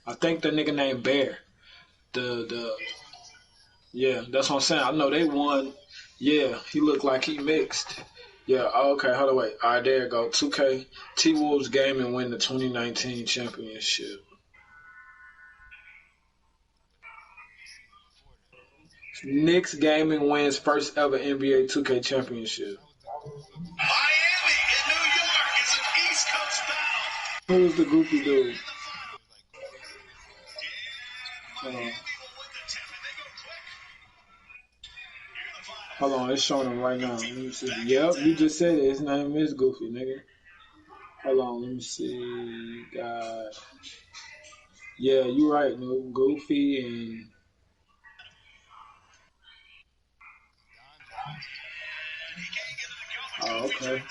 I think the nigga named Bear. The yeah, that's what I'm saying. I know they won. Yeah, he looked like he mixed. Yeah, okay, hold on, wait. All right, there you go. 2K. T-Wolves Gaming win the 2019 championship. Knicks Gaming wins first ever NBA 2K championship. Miami in New York is an East Coast battle. Who's the goofy dude? Hold on, it's showing him right now. Let me see. Yep, you just said it. His name is Goofy, nigga. Hold on, let me see. God. Yeah, you right, no. Goofy and oh, okay.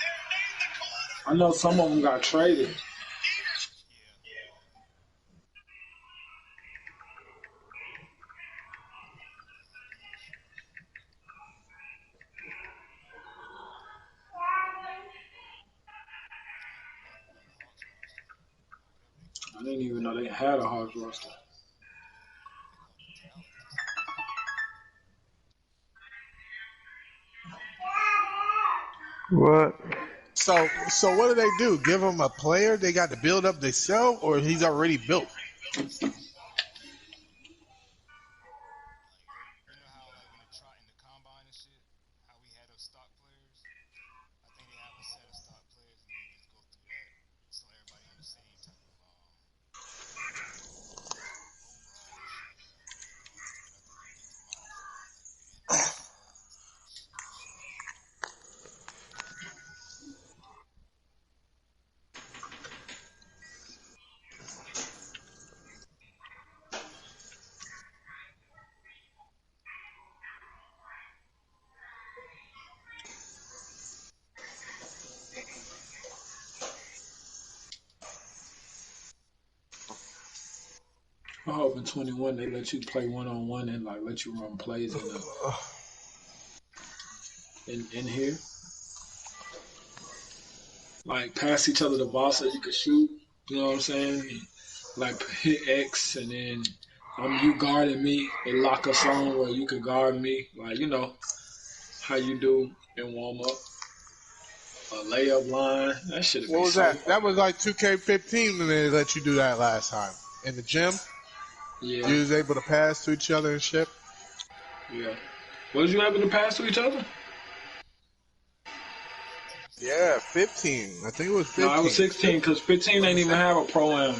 I know some of them got traded. I didn't even know they had a Hawks roster. What? So what do? Give them a player they got to build up themselves, or he's already built? I hope in 21 they let you play one-on-one and like let you run plays in here. Like pass each other the ball so you can shoot. You know what I'm saying? And, like hit X and then you guarding me and lock us on where you can guard me. Like, you know, how you do in warm up. A layup line. That should have been What was so that? That was like 2K15 when they let you do that last time in the gym. Yeah. You was able to pass to each other and shit. Yeah. Was you able to pass to each other? Yeah, 15. I think it was 15. No, I was 16 because 15 ain't even have a pro-am.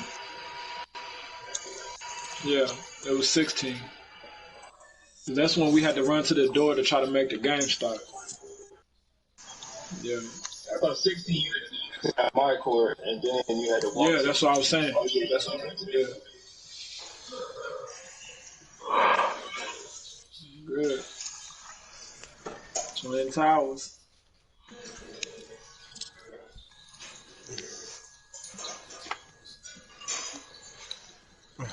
Yeah, it was 16. That's when we had to run to the door to try to make the game start. Yeah. I thought 16 you had my court, and then you had to walk. Yeah, that's what I was saying. Oh, yeah, that's what I'm saying. Yeah. Good. Twin Towers. All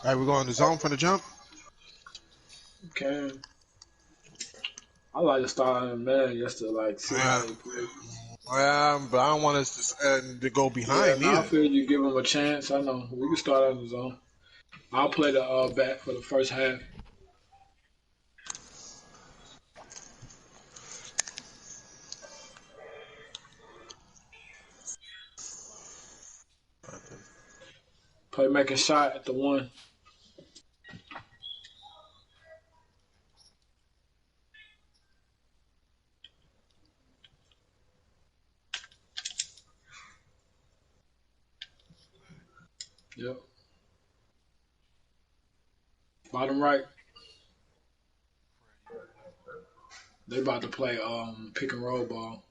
right, we're going to zone for the jump. Okay. I like to start in man just to like see how they play. But I don't want us to go behind Yeah, I either. feel you give them a chance. I know. We can start on the zone. I'll play the back for the first half. Play making shot at the one. Yep. Bottom right. They about to play pick and roll ball.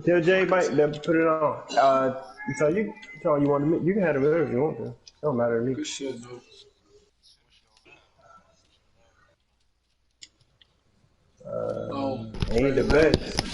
Tell Jay Mike to put it on. So you want to you can have it whatever you want to. It don't matter to me. Good shit, though. Ain't the best.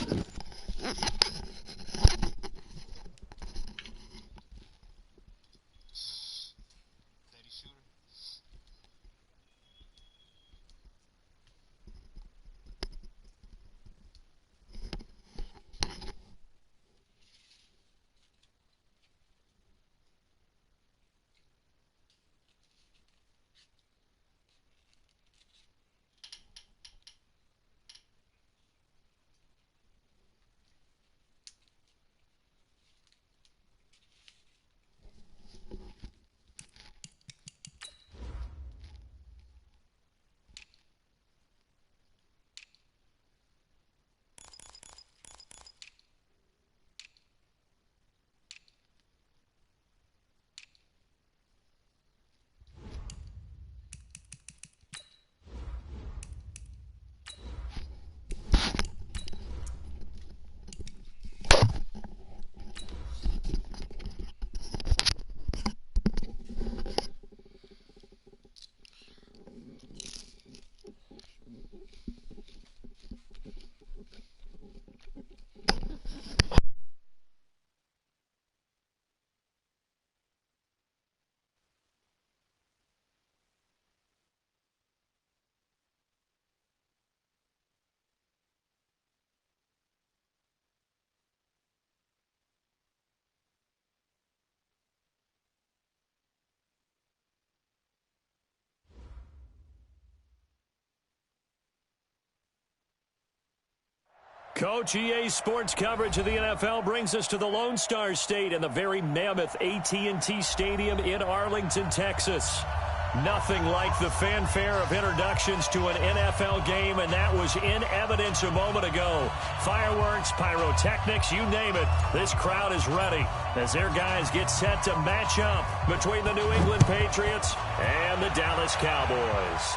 Coach, EA Sports coverage of the NFL brings us to the Lone Star State and the very mammoth AT&T Stadium in Arlington, Texas. Nothing like the fanfare of introductions to an NFL game, and that was in evidence a moment ago. Fireworks, pyrotechnics, you name it. This crowd is ready as their guys get set to match up between the New England Patriots and the Dallas Cowboys.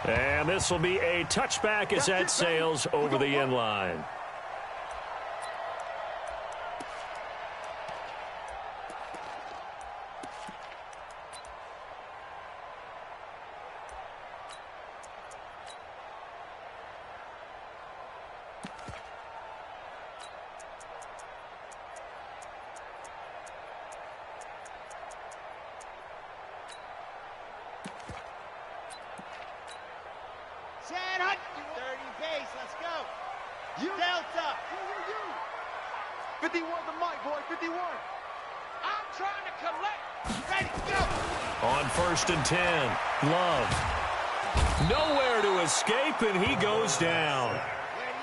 And this will be a touchback as that sails over the end line. On 1st and 10, Love. Nowhere to escape, and he goes down.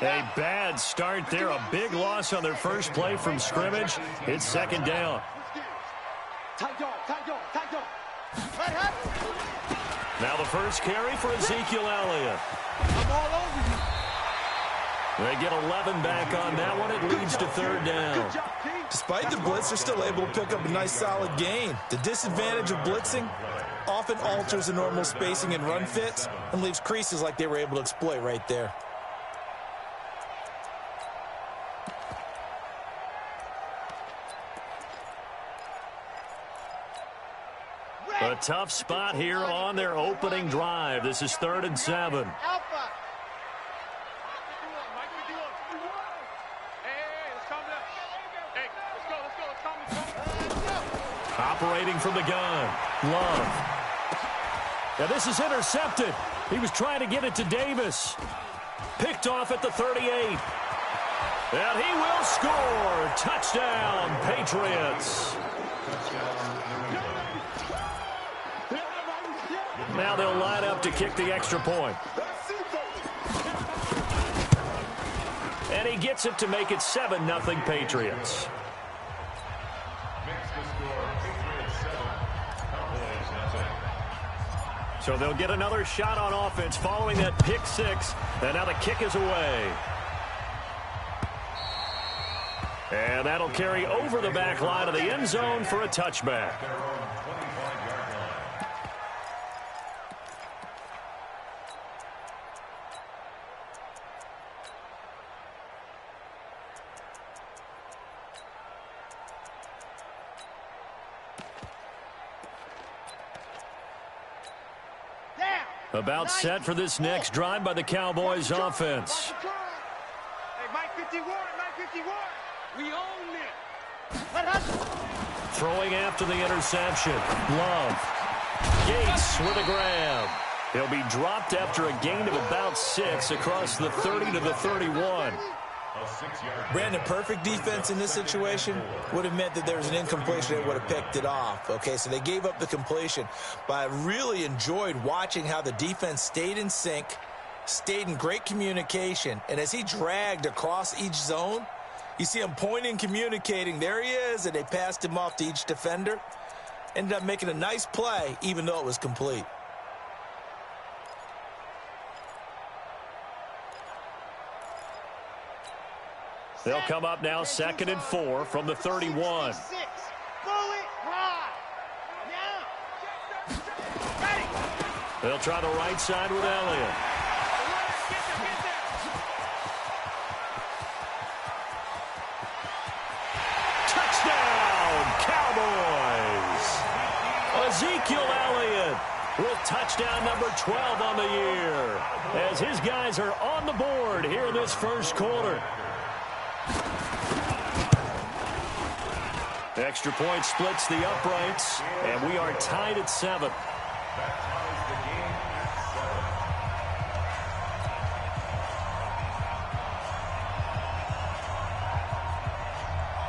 A bad start there, a big loss on their first play from scrimmage. It's 2nd down. Now the first carry for Ezekiel Elliott. I'm all over you. They get 11 back on that one. It leads to 3rd down. Despite the blitz, they're still able to pick up a nice solid gain. The disadvantage of blitzing often alters the normal spacing and run fits and leaves creases like they were able to exploit right there. A tough spot here on their opening drive. This is 3rd and 7. Operating from the gun, Love. Now this is intercepted. He was trying to get it to Davis. Picked off at the 38. And he will score. Touchdown, Patriots. Now they'll line up to kick the extra point. And he gets it to make it 7-0 Patriots. So they'll get another shot on offense following that pick six. And now the kick is away. And that'll carry over the back line of the end zone for a touchback. About set for this next drive by the Cowboys offense. Hey, Mike 51, Mike 51. We own it. Throwing after the interception. Love. Gates with a grab. He'll be dropped after a gain of about 6 across the 30 to the 31. Brandon, perfect defense in this situation would have meant that there was an incompletion that would have picked it off. Okay, so they gave up the completion. But I really enjoyed watching how the defense stayed in sync, stayed in great communication. And as he dragged across each zone, you see him pointing, communicating. There he is, and they passed him off to each defender. Ended up making a nice play, even though it was complete. They'll come up now 2nd and 4 from the 31. They'll try the right side with Elliott. Touchdown, Cowboys! Ezekiel Elliott with touchdown number 12 on the year as his guys are on the board here in this first quarter. Extra point splits the uprights, and we are tied at 7.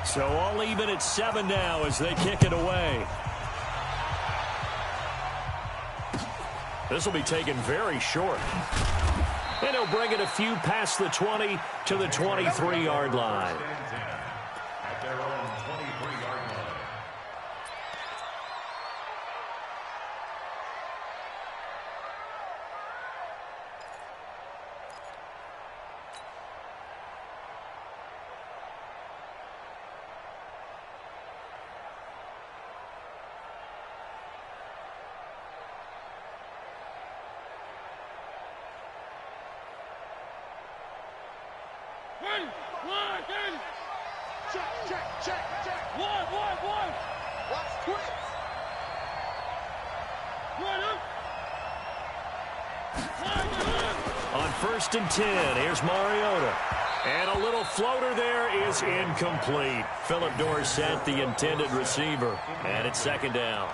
So all even at 7 now as they kick it away. This will be taken very short. And he'll bring it a few past the 20 to the 23-yard line. At their own 23-yard line. Check. One. Watch quick. On 1st and 10, here's Mariota. And a little floater there is incomplete. Philip Dorsett, the intended receiver. And it's 2nd down.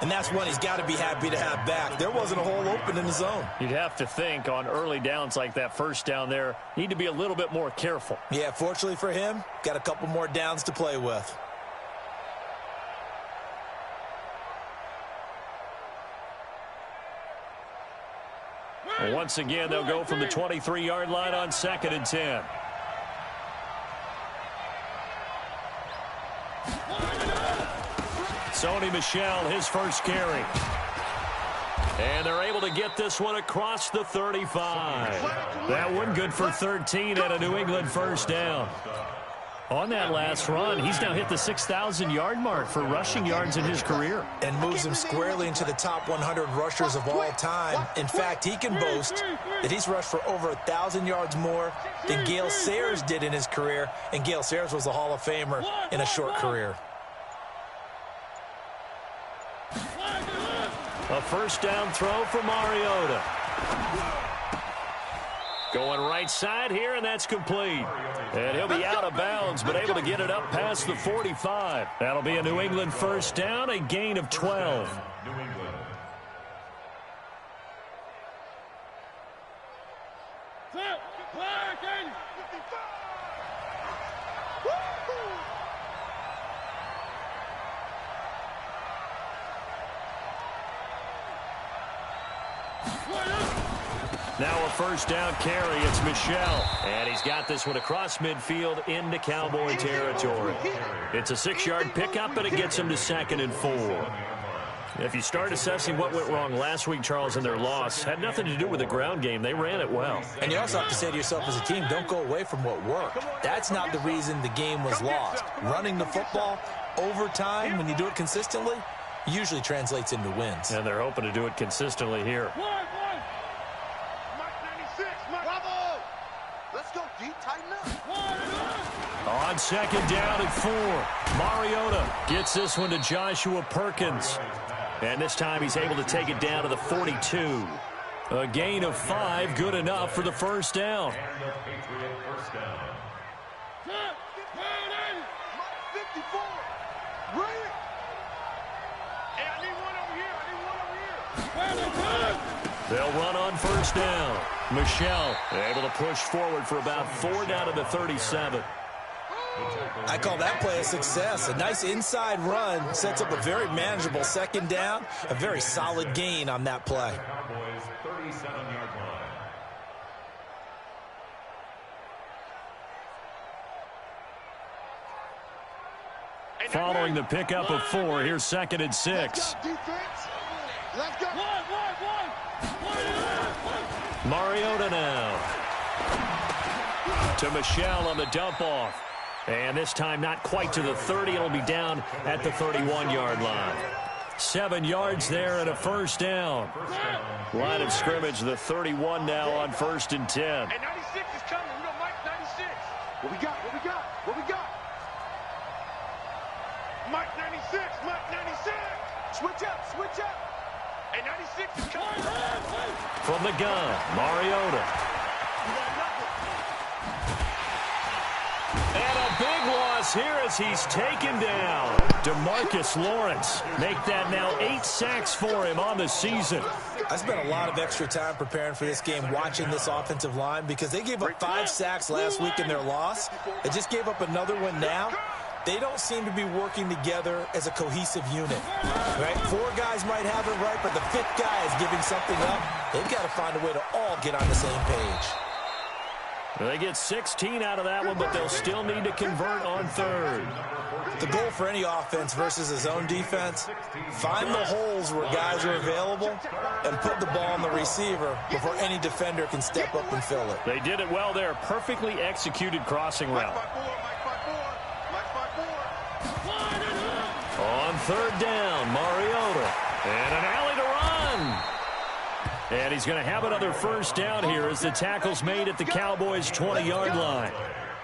And that's one he's got to be happy to have back. There wasn't a hole open in the zone. You'd have to think on early downs like that 1st down there, need to be a little bit more careful. Yeah, fortunately for him, got a couple more downs to play with. Well, once again, they'll go from the 23-yard line on 2nd and 10. Sony Michel, his first carry. And they're able to get this one across the 35. That one good for 13 at a New England 1st down. On that last run, he's now hit the 6,000-yard mark for rushing yards in his career. And moves him squarely into the top 100 rushers of all time. In fact, he can boast that he's rushed for over 1,000 yards more than Gale Sayers did in his career. And Gale Sayers was a Hall of Famer in a short career. A 1st down throw for Mariota. Going right side here, and that's complete. And he'll be out of bounds, but able to get it up past the 45. That'll be a New England 1st down, a gain of 12. New England. Now a 1st down carry. It's Michel. And he's got this one across midfield into Cowboy territory. It's a 6-yard pickup, and it gets him to 2nd and 4. If you start assessing what went wrong last week, Charles, in their loss, had nothing to do with the ground game. They ran it well. And you also have to say to yourself as a team, don't go away from what worked. That's not the reason the game was lost. Running the football over time, when you do it consistently, usually translates into wins. And they're hoping to do it consistently here. On 2nd down and 4, Mariota gets this one to Joshua Perkins. And this time he's able to take it down to the 42. A gain of 5, good enough for the 1st down. They'll run on 1st down. Michel able to push forward for about 4 down to the 37. I call that play a success. A nice inside run sets up a very manageable 2nd down. A very solid gain on that play. Cowboys 37-yard line. Following the pickup of 4, here's 2nd and 6. Let's go. Mariota now. To Michel on the dump off. And this time not quite to the 30. It'll be down at the 31-yard line. 7 yards there and a 1st down. Line of scrimmage, the 31 now on 1st and 10. Hey, 96 is coming. We don't Mike 96. What we got? Mike 96. Switch up. Hey, 96 is coming. From the gun, Mariota. And a big loss here as he's taken down. DeMarcus Lawrence. Make that now 8 sacks for him on the season. I spent a lot of extra time preparing for this game, watching this offensive line, because they gave up 5 sacks last week in their loss. They just gave up another one now. they don't seem to be working together as a cohesive unit. Right? 4 guys might have it right, but the 5th guy is giving something up. They've got to find a way to all get on the same page. They get 16 out of that one, but they'll still need to convert on 3rd. The goal for any offense versus his own defense, find the holes where guys are available and put the ball on the receiver before any defender can step up and fill it. They did it well there. Perfectly executed crossing route. On 3rd down, Mariota. And an alley to run. And he's going to have another first down here as the tackle's made at the Cowboys' 20-yard line.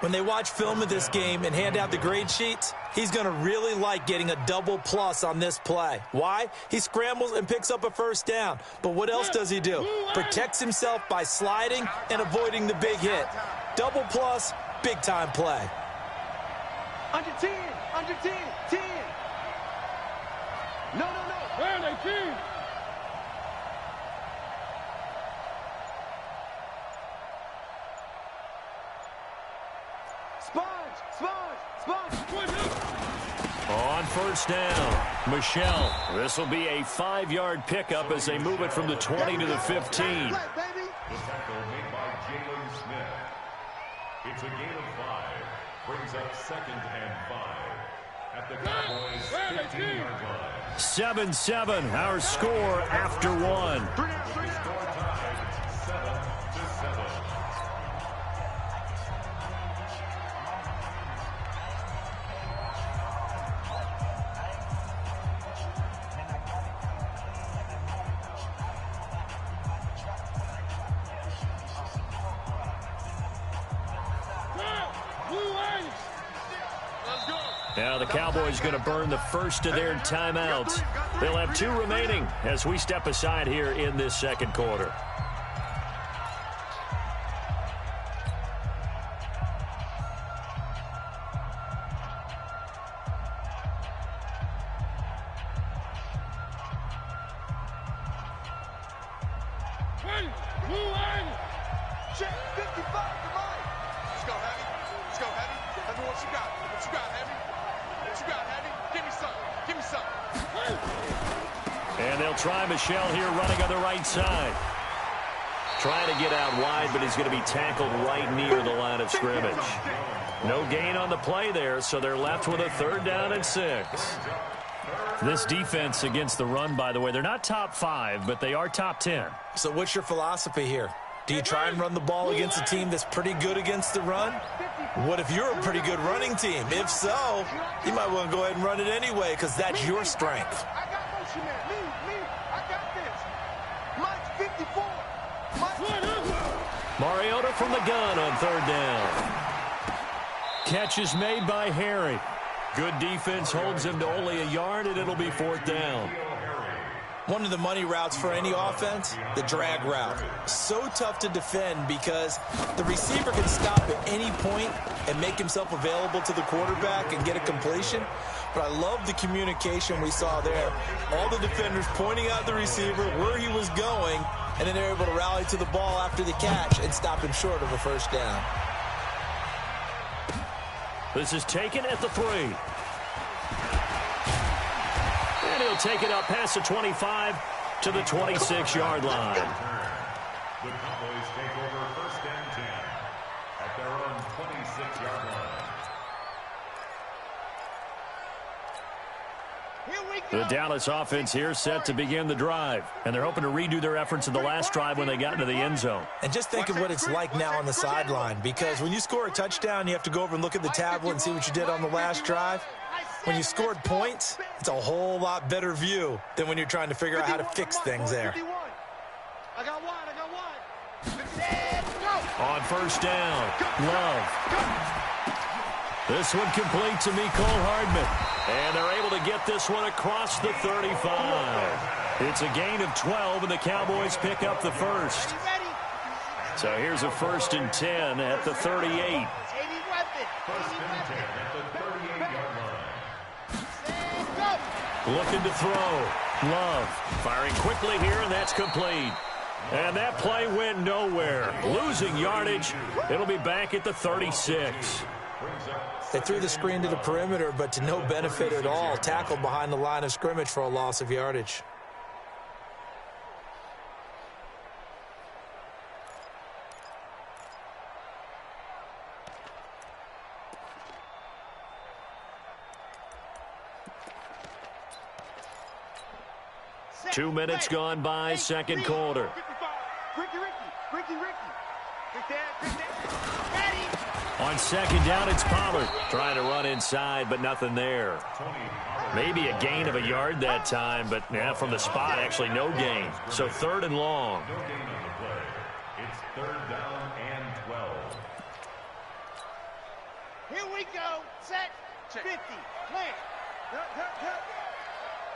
When they watch film of this game and hand out the grade sheets, he's going to really like getting a double plus on this play. Why? He scrambles and picks up a first down. But what else does he do? Protects himself by sliding and avoiding the big hit. Double plus, big-time play. Under 10, under 10, 10. No. Where are they, 10? On first down, Michelle. This will be a 5-yard pickup as they move it from the 20 to the 15. The tackle made by Jalen Smith. It's a gain of 5. Brings up 2nd and 5 at the Cowboys' 15-yard line. 7-7, our score after 1. Score tied 7-7. Now the Cowboys going to burn the first of their timeouts. They'll have 2 remaining as we step aside here in this second quarter. And they'll try Michelle here running on the right side. Trying to get out wide, but he's going to be tackled right near the line of scrimmage. No gain on the play there, so they're left with a 3rd down and 6. This defense against the run, by the way, they're not top 5, but they are top 10. So what's your philosophy here? Do you try and run the ball against a team that's pretty good against the run? What if you're a pretty good running team? If so, you might want to go ahead and run it anyway because that's your strength. Mariota from the gun on 3rd down. Catch is made by Harry. Good defense holds him to only a yard, and it'll be 4th down. One of the money routes for any offense, the drag route. So tough to defend because the receiver can stop at any point and make himself available to the quarterback and get a completion. But I love the communication we saw there. All the defenders pointing out the receiver, where he was going, and then they're able to rally to the ball after the catch and stop him short of a first down. This is taken at the 3. And he'll take it up past the 25 to the 26-yard line. The Cowboys take over 1st and 10 at their own 26-yard line. The Dallas offense here set to begin the drive. And they're hoping to redo their efforts in the last drive when they got into the end zone. And just think of what it's like now on the sideline, because when you score a touchdown, you have to go over and look at the tablet and see what you did on the last drive. When you scored points, it's a whole lot better view than when you're trying to figure out how to fix things there. I got one. On first down, Love. This one complete to Mecole Hardman. And they're able to get this one across the 35. It's a gain of 12, and the Cowboys pick up the first. So here's a 1st and 10 at the 38. 1st and 10 at the 38-yard line. Looking to throw. Love firing quickly here, and that's complete. And that play went nowhere. Losing yardage. It'll be back at the 36. They threw the screen to the perimeter, but to no benefit at all. Tackled behind the line of scrimmage for a loss of yardage. Set. 2 minutes gone by, second quarter. Ricky. On second down, it's Pollard trying to run inside, but nothing there. Maybe a gain of a yard that time, but yeah, from the spot, actually no gain. So 3rd and long. No gain on the play. It's 3rd down and 12. Here we go. Set. 50. Plant.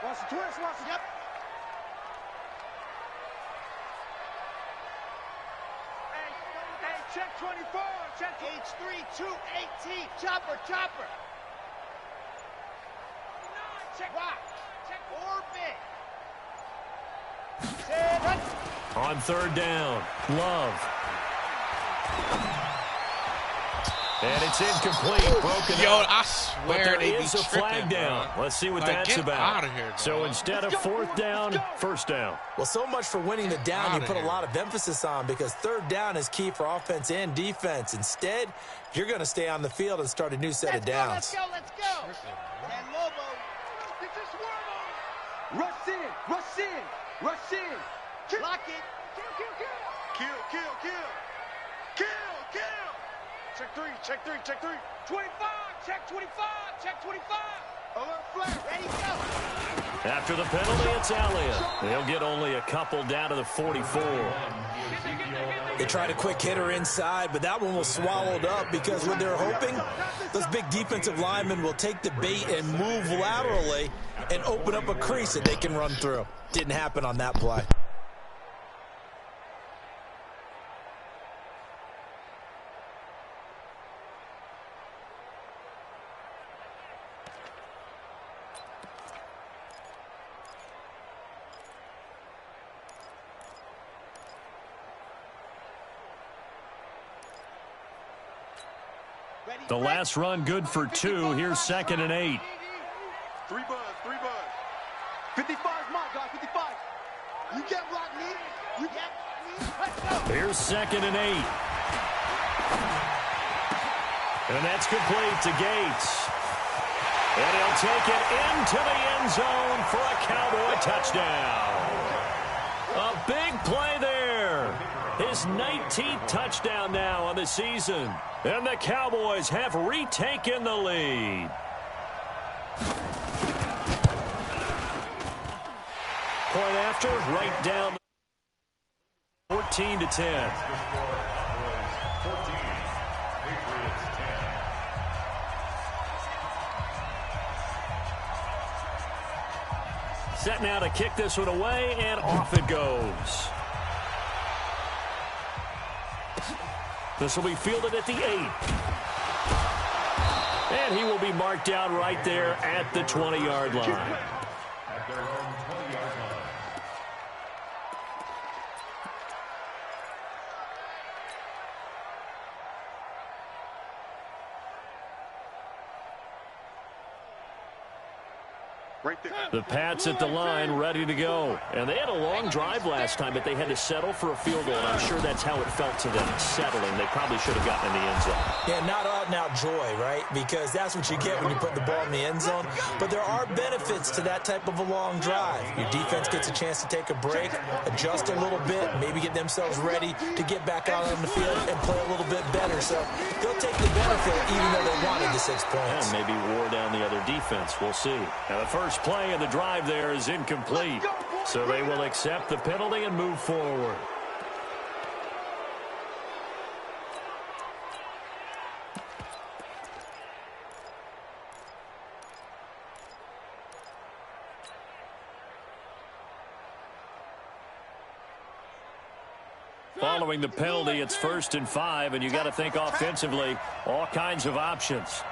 Watch the twist. Yep. Hey, check 24. Check H3218. Chopper. Check rock. Check orbit. Set. On 3rd down, Love. And it's incomplete, broken Yo, up. I swear they be There is a flag tripping, down. bro. Let's see what Like, that's get about. out of here, dog. So instead of 4th down, 1st down. Well, so much for winning the down you put a lot of emphasis on, because 3rd down is key for offense and defense. Instead, you're going to stay on the field and start a new set of downs. Let's go. And Lobo. Get this worm on. Rush in. Lock it. Kill. Check three. 25. Check 25. Alert flag. Ready, go. After the penalty, it's Elliott. They'll get only a couple down to the 44. They tried a quick hitter inside, but that one was swallowed up because what they're hoping, those big defensive linemen will take the bait and move laterally and open up a crease that they can run through. Didn't happen on that play. The last run good for 2. Here's 2nd and 8. 3 buzz. 55 my guy, 55. You get block me. You get me. Let's go. Here's 2nd and 8. And that's complete to Gates. And he'll take it into the end zone for a Cowboy touchdown. A big play there. His 19th touchdown now on the season. And the Cowboys have retaken the lead. Point after, right down 14-10. Set now to kick this one away, and off it goes. This will be fielded at the 8. And he will be marked down right there at the 20-yard line. At their own 20-yard line. Right there. The Pats at the line, ready to go. And they had a long drive last time, but they had to settle for a field goal. And I'm sure that's how it felt to them, settling. They probably should have gotten in the end zone. Yeah, not out-and-out joy, right? Because that's what you get when you put the ball in the end zone. But there are benefits to that type of a long drive. Your defense gets a chance to take a break, adjust a little bit, maybe get themselves ready to get back out on the field and play a little bit better. So they'll take the benefit even though they wanted the 6 points. And maybe wore down the other defense. We'll see. Now the first play of the drive there is incomplete. So they will accept the penalty and move forward. Following the penalty, it's 1st and 5, and you got to think offensively, all kinds of options.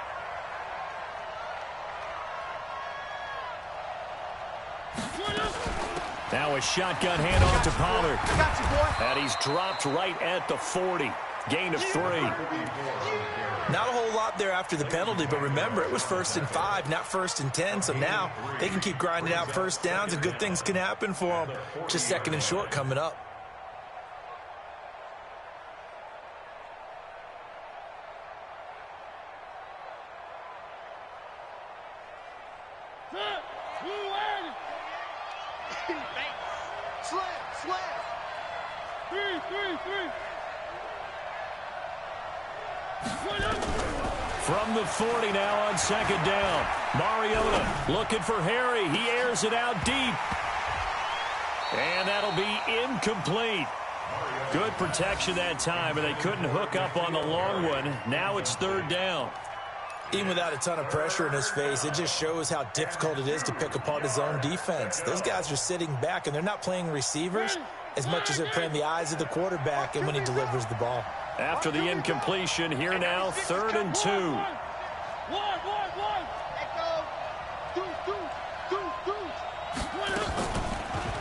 Now a shotgun handoff to Pollard. And he's dropped right at the 40. Gain of 3. Not a whole lot there after the penalty, but remember, it was 1st and 5, not 1st and 10, so now they can keep grinding out first downs and good things can happen for them. Just 2nd and short coming up. From the 40 now on 2nd down. Mariota looking for Harry. He airs it out deep. And that'll be incomplete. Good protection that time, and they couldn't hook up on the long one. Now it's 3rd down. Even without a ton of pressure in his face, it just shows how difficult it is to pick apart his own defense. Those guys are sitting back, and they're not playing receivers as much as they're playing the eyes of the quarterback and when he delivers the ball. After the incompletion, here now, 3rd and 2.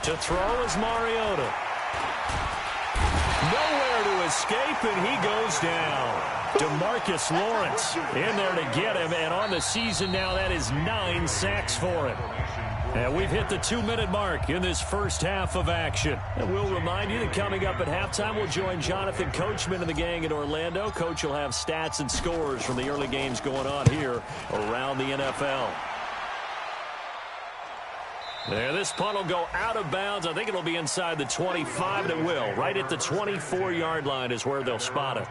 To throw is Mariota. Nowhere to escape, and he goes down. DeMarcus Lawrence in there to get him, and on the season now, that is 9 sacks for him. And we've hit the 2-minute mark in this first half of action. And we'll remind you that coming up at halftime, we'll join Jonathan Coachman and the gang in Orlando. Coach will have stats and scores from the early games going on here around the NFL. There, this punt will go out of bounds. I think it'll be inside the 25, and it will. Right at the 24-yard line is where they'll spot it.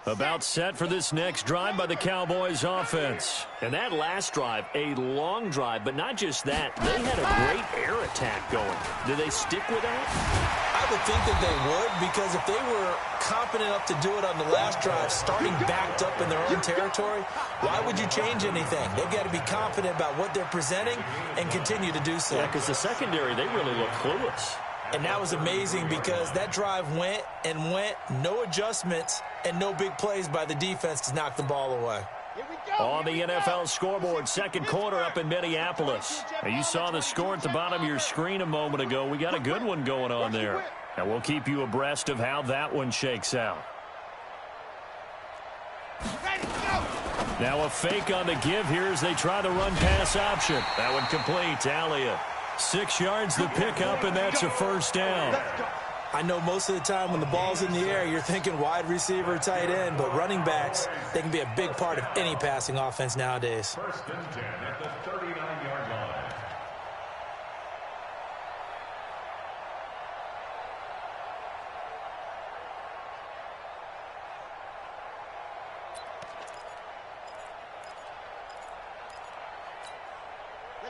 About set for this next drive by the Cowboys offense. And that last drive, a long drive, but not just that. They had a great air attack going. Do they stick with that? I would think that they would, because if they were confident enough to do it on the last drive, starting backed up in their own territory, why would you change anything? They've got to be confident about what they're presenting and continue to do so. Yeah, because the secondary, they really look clueless. And that was amazing because that drive went and went, no adjustments, and no big plays by the defense to knock the ball away. On the NFL scoreboard, 2nd quarter up in Minneapolis. Now, you saw the score at the bottom of your screen a moment ago. We got a good one going on there. And we'll keep you abreast of how that one shakes out. Now a fake on the give here as they try the run-pass option. That one complete. Talia. 6 yards the pickup, and that's a 1st down. I know most of the time when the ball's in the air, you're thinking wide receiver, tight end, but running backs, they can be a big part of any passing offense nowadays. 1st and 10 at the 39-yard line.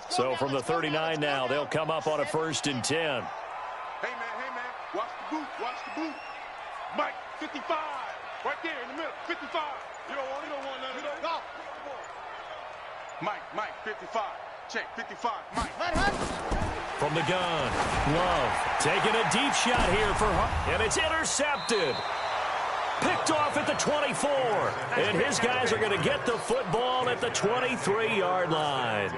So from the 39 now, they'll come up on a 1st and 10. Hey, man, watch the boot. Mike, 55, right there in the middle, 55. You don't want none. You don't go. Mike, 55. Check, 55, Mike. From the gun, Love taking a deep shot here for Hunt, and it's intercepted. Picked off at the 24, and his guys are going to get the football at the 23-yard line.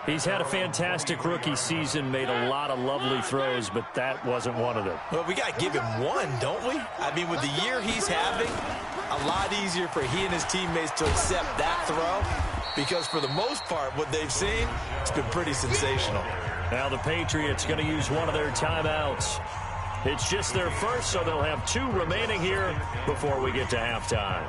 He's had a fantastic rookie season, made a lot of lovely throws, but that wasn't one of them. Well, we got to give him one, don't we? I mean, with the year he's having, a lot easier for he and his teammates to accept that throw, because for the most part, what they've seen, it's been pretty sensational. Now the Patriots going to use one of their timeouts. It's just their first, so they'll have 2 remaining here before we get to halftime.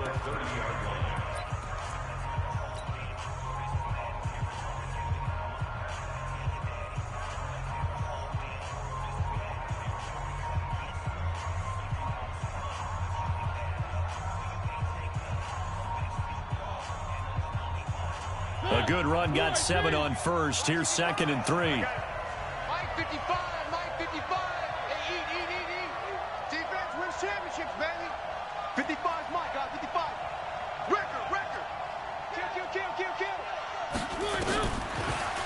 A good run, got 7 on first. Here's 2nd and 3. Mike 55. Hey, eat. Defense wins championships, baby. 55's Mike, 55. Record. Kill.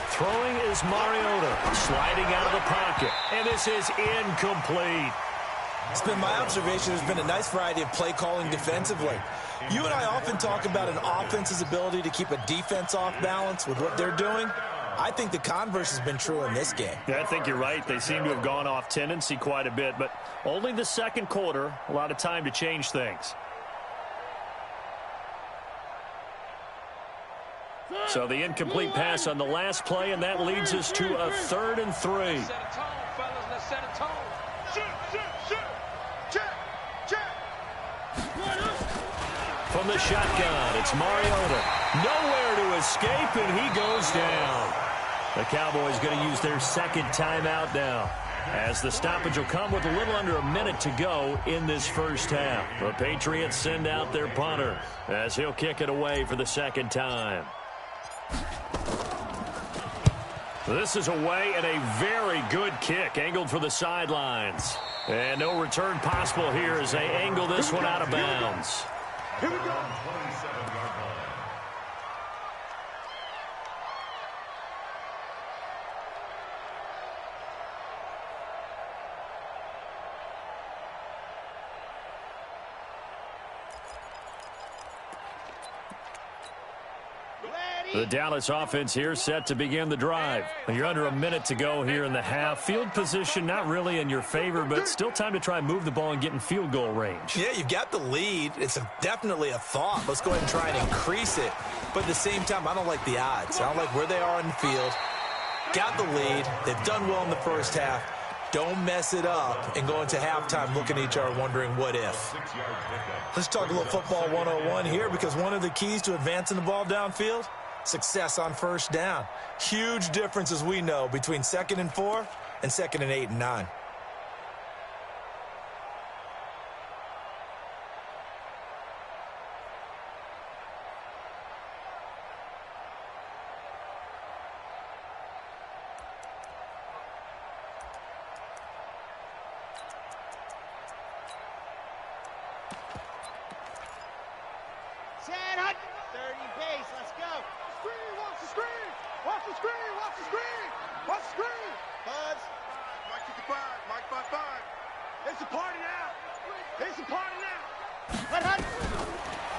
Throwing is Mariota, sliding out of the pocket. And this is incomplete. It's been my observation there's been a nice variety of play calling defensively. You and I often talk about an offense's ability to keep a defense off balance with what they're doing. I think the converse has been true in this game. Yeah, I think you're right. They seem to have gone off tendency quite a bit, but only the second quarter, a lot of time to change things. So the incomplete pass on the last play, and that leads us to a 3rd and 3. From the shotgun, it's Mariota. Nowhere to escape, and he goes down. The Cowboys going to use their second timeout now, as the stoppage will come with a little under a minute to go in this first half. The Patriots send out their punter, as he'll kick it away for the second time. This is away, and a very good kick, angled for the sidelines. And no return possible here as they angle this one out of bounds. Here we go. The Dallas offense here set to begin the drive. You're under a minute to go here in the half. Field position not really in your favor, but still time to try and move the ball and get in field goal range. Yeah, you've got the lead. It's definitely a thought. Let's go ahead and try and increase it. But at the same time, I don't like the odds. I don't like where they are in the field. Got the lead. They've done well in the first half. Don't mess it up and go into halftime looking at each other wondering what if. Let's talk a little football 101 here, because one of the keys to advancing the ball downfield, success on first down. Huge difference, as we know, between 2nd and 4 and 2nd and 8 and 9.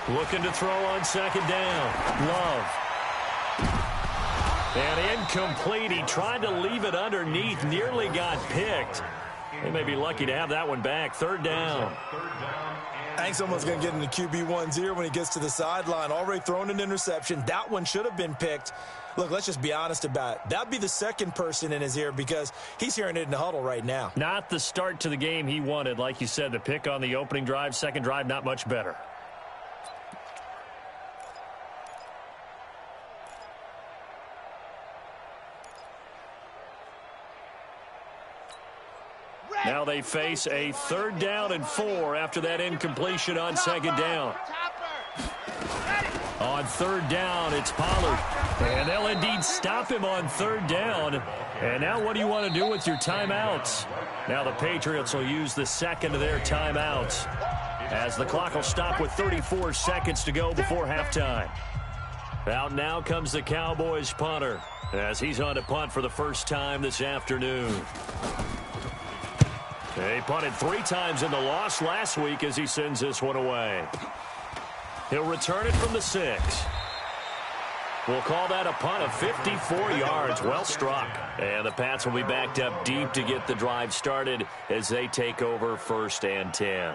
Looking to throw on second down. Love. And incomplete. He tried to leave it underneath. Nearly got picked. They may be lucky to have that one back. 3rd down. I think someone's going to get into QB1-0 when he gets to the sideline. Already thrown an interception. That one should have been picked. Look, let's just be honest about it. That'd be the second person in his ear, because he's hearing it in the huddle right now. Not the start to the game he wanted. Like you said, the pick on the opening drive, second drive, not much better. Now they face a 3rd down and 4 after that incompletion on second down. On 3rd down, it's Pollard. And they'll indeed stop him on 3rd down. And now what do you want to do with your timeouts? Now the Patriots will use the second of their timeouts, as the clock will stop with 34 seconds to go before halftime. Out now comes the Cowboys punter, as he's on to punt for the first time this afternoon. He punted 3 times in the loss last week as he sends this one away. He'll return it from the 6. We'll call that a punt of 54 yards. Well struck. And the Pats will be backed up deep to get the drive started as they take over 1st and 10.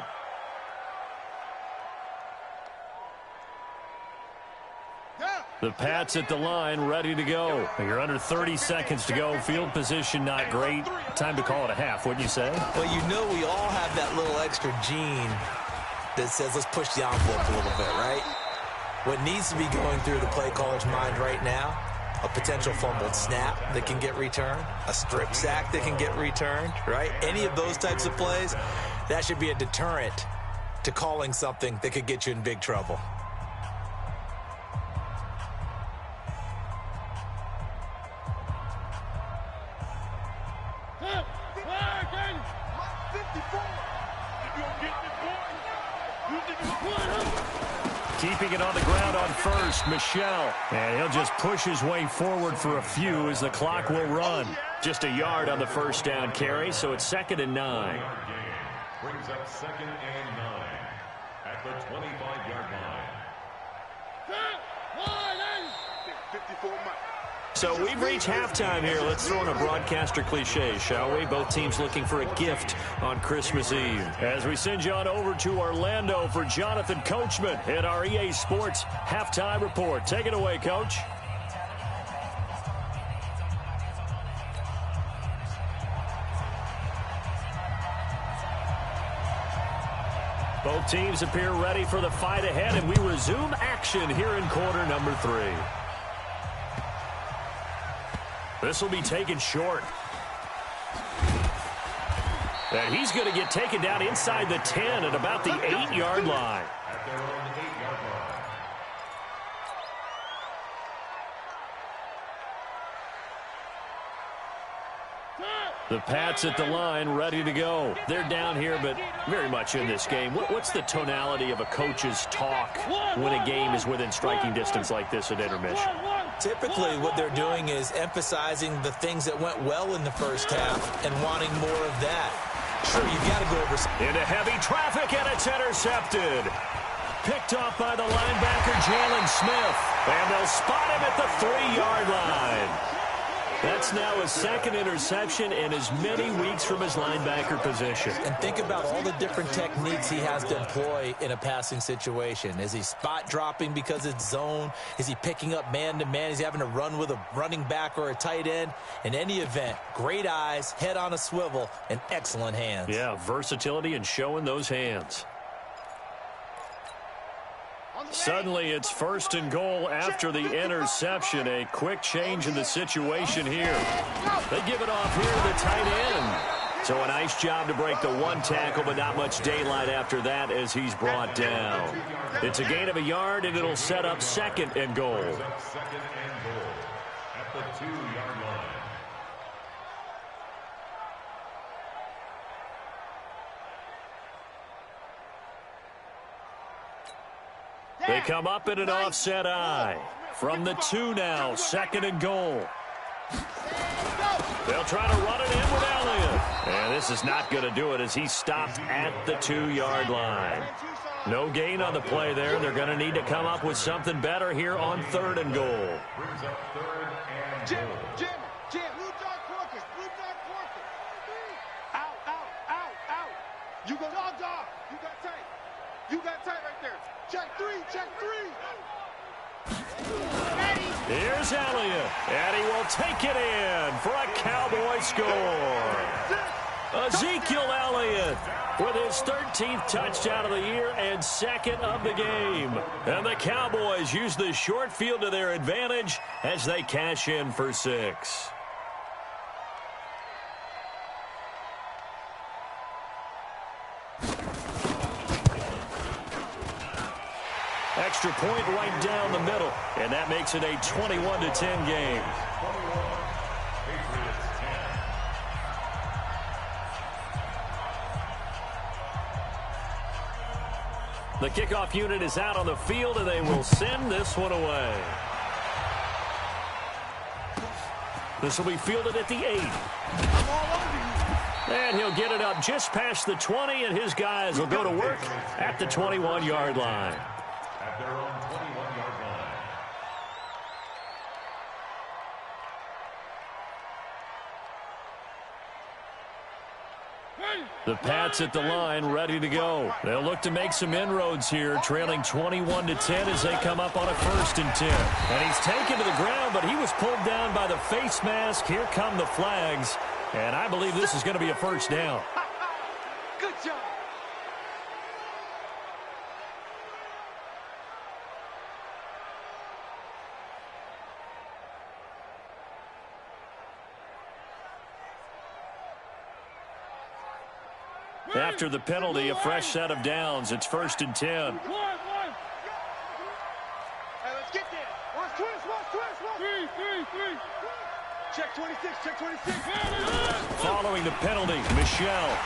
The Pats at the line, ready to go. You're under 30 seconds to go. Field position not great. Time to call it a half, wouldn't you say? Well, you know we all have that little extra gene that says let's push the envelope a little bit, right? What needs to be going through the play caller's mind right now, a potential fumbled snap that can get returned, a strip sack that can get returned, right? Any of those types of plays, that should be a deterrent to calling something that could get you in big trouble. Keeping it on the ground on first, Michelle. And he'll just push his way forward for a few as the clock will run. Just a yard on the first down carry, so it's 2nd and 9. Brings up 2nd and 9 at the 25-yard line. 54 miles. So we've reached halftime here. Let's throw in a broadcaster cliche, shall we? Both teams looking for a gift on Christmas Eve. As we send you on over to Orlando for Jonathan Coachman in our EA Sports Halftime Report. Take it away, Coach. Both teams appear ready for the fight ahead, and we resume action here in quarter number 3. This will be taken short. And he's going to get taken down inside the 10 at about the 8-yard line. At their own 8-yard line. The Pats at the line, ready to go. They're down here, but very much in this game. What's the tonality of a coach's talk when a game is within striking distance like this at intermission? Typically, what they're doing is emphasizing the things that went well in the first half and wanting more of that. Sure, you've got to go over some. Into heavy traffic, and it's intercepted. Picked off by the linebacker, Jalen Smith. And they'll spot him at the 3-yard line. That's now his second interception in as many weeks from his linebacker position. And think about all the different techniques he has to employ in a passing situation. Is he spot dropping because it's zone? Is he picking up man-to-man? Is he having to run with a running back or a tight end? In any event, great eyes, head on a swivel, and excellent hands. Yeah, versatility and showing those hands. Suddenly, it's 1st and goal after the interception. A quick change in the situation here. They give it off here to the tight end. So a nice job to break the 1 tackle, but not much daylight after that as he's brought down. It's a gain of a yard, and it'll set up 2nd and goal. 2nd and goal at the 2-yard line. They come up in an offset eye. From the 2 now, 2nd and goal. They'll try to run it in with Elliott. And this is not going to do it as he's stopped at the 2-yard line. No gain on the play there. They're going to need to come up with something better here on 3rd and goal. Brings up 3rd and goal. Jim. Blue dog quarters. Out. You go dog. You got tight right there. Check 3. Here's Elliott, and he will take it in for a Cowboy score. Ezekiel Elliott with his 13th touchdown of the year and 2nd of the game. And the Cowboys use the short field to their advantage as they cash in for 6. Extra point right down the middle, and that makes it a 21-10 game. The kickoff unit is out on the field, and they will send this one away. This will be fielded at the 8. And he'll get it up just past the 20, and his guys will go to work at the 21-yard line. At their own 21-yard line. The Pats at the line, ready to go. They'll look to make some inroads here, trailing 21-10 as they come up on a 1st and 10. And he's taken to the ground, but he was pulled down by the face mask. Here come the flags, and I believe this is going to be a 1st down. Good job. After the penalty, a fresh set of downs. It's 1st and 10. Hey, let's get there. Watch twist. 3. Check 26. Following the penalty, Michelle.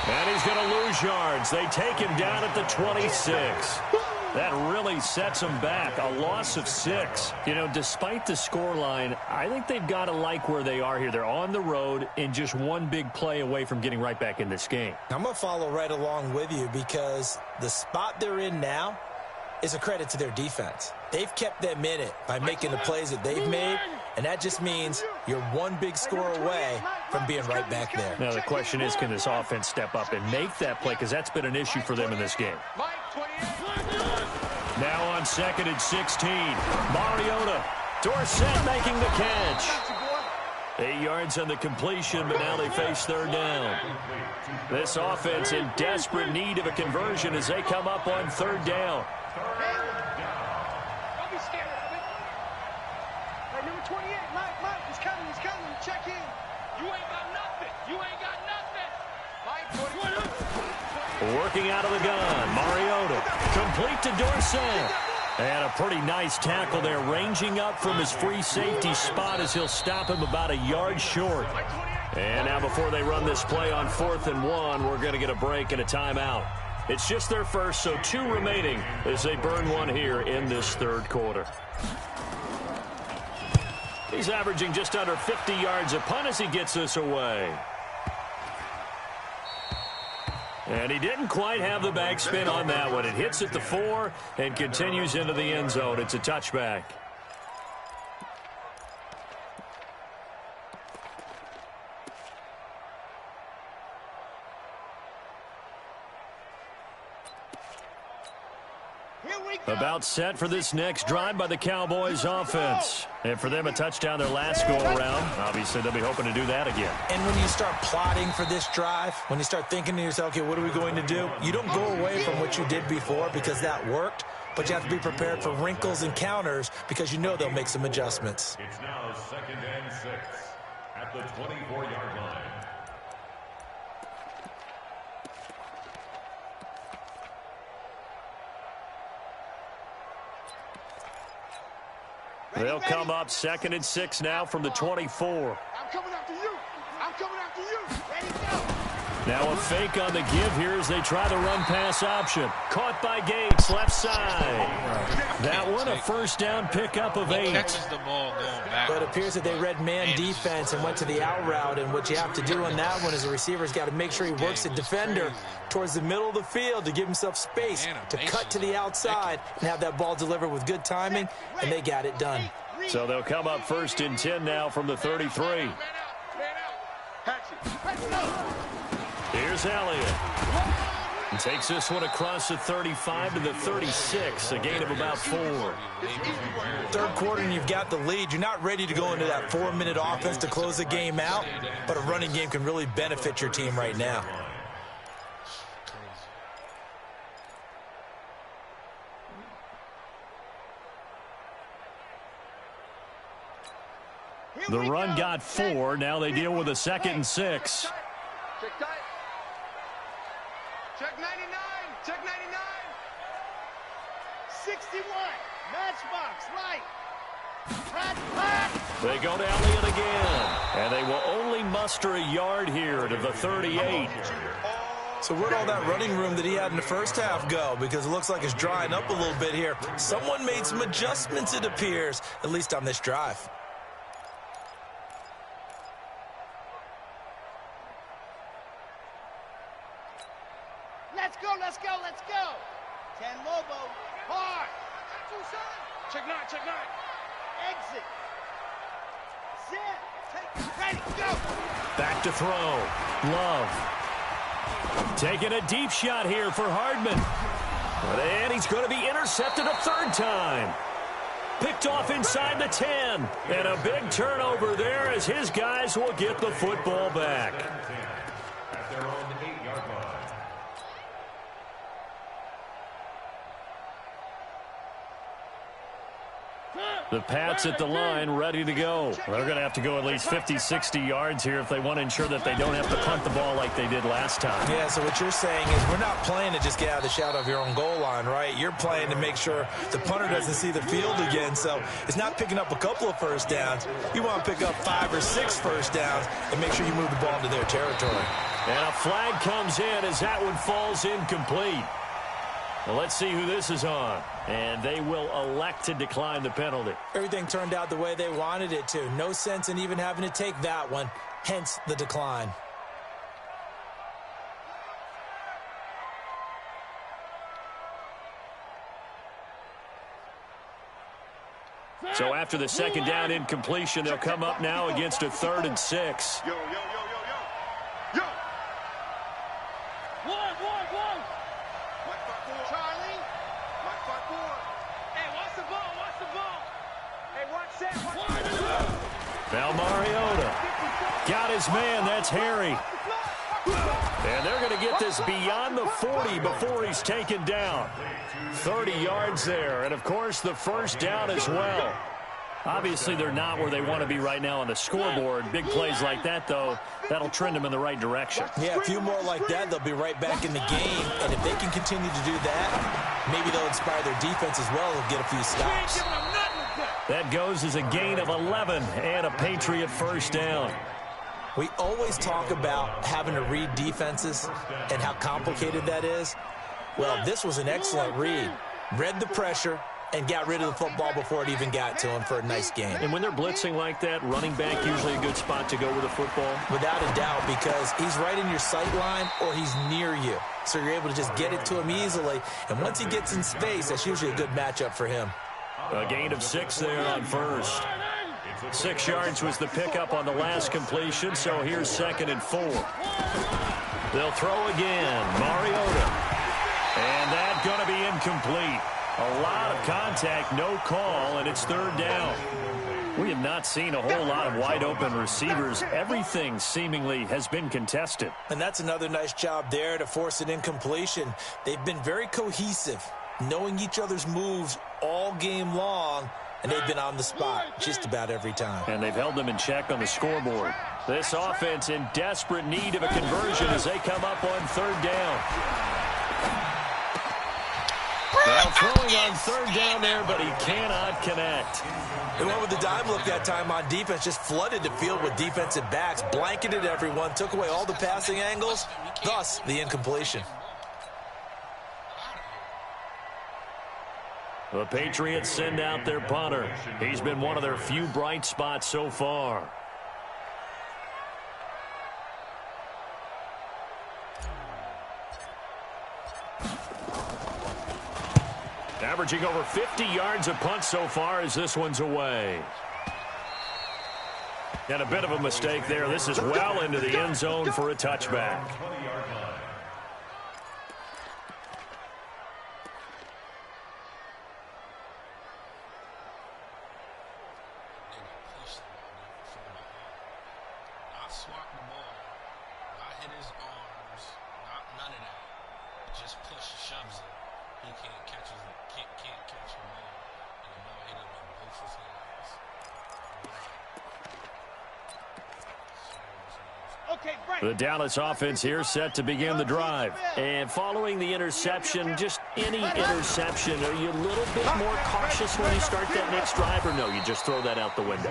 And he's going to lose yards. They take him down at the 26. That really sets them back. A loss of 6. You know, despite the scoreline, I think they've got to like where they are here. They're on the road and just one big play away from getting right back in this game. I'm going to follow right along with you because the spot they're in now is a credit to their defense. They've kept them in it by making the plays that they've made, and that just means you're one big score away from being right back there. Now, the question is, can this offense step up and make that play? Because that's been an issue for them in this game. Now on 2nd and 16, Mariota. Dorsett making the catch. 8 yards on the completion, but now they face 3rd down. This offense in desperate need of a conversion as they come up on 3rd down. Don't be scared of it. Hey, number 28, Mike, he's coming. Check in. You ain't got nothing. Mike, 28. Working out of the gun, Mariota. Complete to Dorsett. And a pretty nice tackle there, ranging up from his free safety spot as he'll stop him about a yard short. And now before they run this play on 4th and 1, we're going to get a break and a timeout. It's just their first, so 2 remaining as they burn one here in this 3rd quarter. He's averaging just under 50 yards a punt as he gets this away. And he didn't quite have the backspin on that one. It hits at the 4 and continues into the end zone. It's a touchback. About set for this next drive by the Cowboys offense. And for them, a touchdown their last go-around. Obviously, they'll be hoping to do that again. And when you start plotting for this drive, when you start thinking to yourself, okay, what are we going to do? You don't go away from what you did before because that worked, but you have to be prepared for wrinkles and counters because you know they'll make some adjustments. It's now 2nd and 6 at the 24-yard line. They'll come up 2nd and 6 now from the 24. I'm coming after you. Ready, go. Now a fake on the give here as they try the run-pass option. Caught by Gates, left side. That one, a 1st down pickup of 8. Catches the ball going back. But it appears that they read man defense and went to the out route, and what you have to do on that one is the receiver's got to make sure he works the defender towards the middle of the field to give himself space to cut to the outside and have that ball delivered with good timing, and they got it done. So they'll come up 1st and 10 now from the 33. Here's Elliott. And takes this one across the 35 to the 36, a gain of about 4. 3rd quarter and you've got the lead. You're not ready to go into that 4-minute offense to close the game out, but a running game can really benefit your team right now. The run got 4. Now they deal with a 2nd and 6. Check tight. Check 99. Check 99. 61. Matchbox, right. They go to Elliott again. And they will only muster a yard here to the 38. So where'd all that running room that he had in the first half go? Because it looks like it's drying up a little bit here. Someone made some adjustments, it appears, at least on this drive. Let's go. 10 Lobo. Hard. Check 9. Exit. Zip. Ready, go. Back to throw. Love. Taking a deep shot here for Hardman. And he's going to be intercepted a 3rd time. Picked off inside the 10. And a big turnover there as his guys will get the football back. At their own 8-yard line. The Pats at the line, ready to go. They're going to have to go at least 50, 60 yards here if they want to ensure that they don't have to punt the ball like they did last time. Yeah, so what you're saying is we're not playing to just get out of the shadow of your own goal line, right? You're playing to make sure the punter doesn't see the field again. So it's not picking up a couple of 1st downs. You want to pick up 5 or 6 1st downs and make sure you move the ball into their territory. And a flag comes in as that one falls incomplete. Well, let's see who this is on. And they will elect to decline the penalty. Everything turned out the way they wanted it to. No sense in even having to take that one. Hence the decline. So after the second down incompletion, they'll come up now against a 3rd and 6. Yo. One. Charlie. Hey, watch the ball. Hey, watch that. Now Mariota got his man. That's Harry. And they're going to get this beyond the 40 before he's taken down. 30 yards there. And, of course, the first down as well. Obviously, they're not where they want to be right now on the scoreboard. Big plays like that, though, that'll trend them in the right direction. Yeah, a few more like that, they'll be right back in the game. And if they can continue to do that, maybe they'll inspire their defense as well and get a few stops. That goes as a gain of 11 and a Patriot first down. We always talk about having to read defenses and how complicated that is. Well, this was an excellent read. Read the pressure and got rid of the football before it even got to him for a nice game. And when they're blitzing like that, running back usually a good spot to go with the football? Without a doubt, because he's right in your sight line or he's near you. So you're able to just get it to him easily. And once he gets in space, that's usually a good matchup for him. A gain of 6 there on first. 6 yards was the pickup on the last completion, so here's 2nd and 4. They'll throw again. Mariota. And that's going to be incomplete. A lot of contact, no call, and it's 3rd down. We have not seen a whole lot of wide-open receivers. Everything seemingly has been contested. And that's another nice job there to force an incompletion. They've been very cohesive, knowing each other's moves all game long, and they've been on the spot just about every time. And they've held them in check on the scoreboard. This offense in desperate need of a conversion as they come up on 3rd down. Now throwing on 3rd down there, but he cannot connect. They went with the dime look that time on defense, just flooded the field with defensive backs, blanketed everyone, took away all the passing angles, thus the incompletion. The Patriots send out their punter. He's been one of their few bright spots so far. Averaging over 50 yards a punt so far as this one's away. And a bit of a mistake there. This is well into the end zone for a touchback. The Dallas offense here set to begin the drive. And following the interception, just any interception, are you a little bit more cautious when you start that next drive, or no, you just throw that out the window?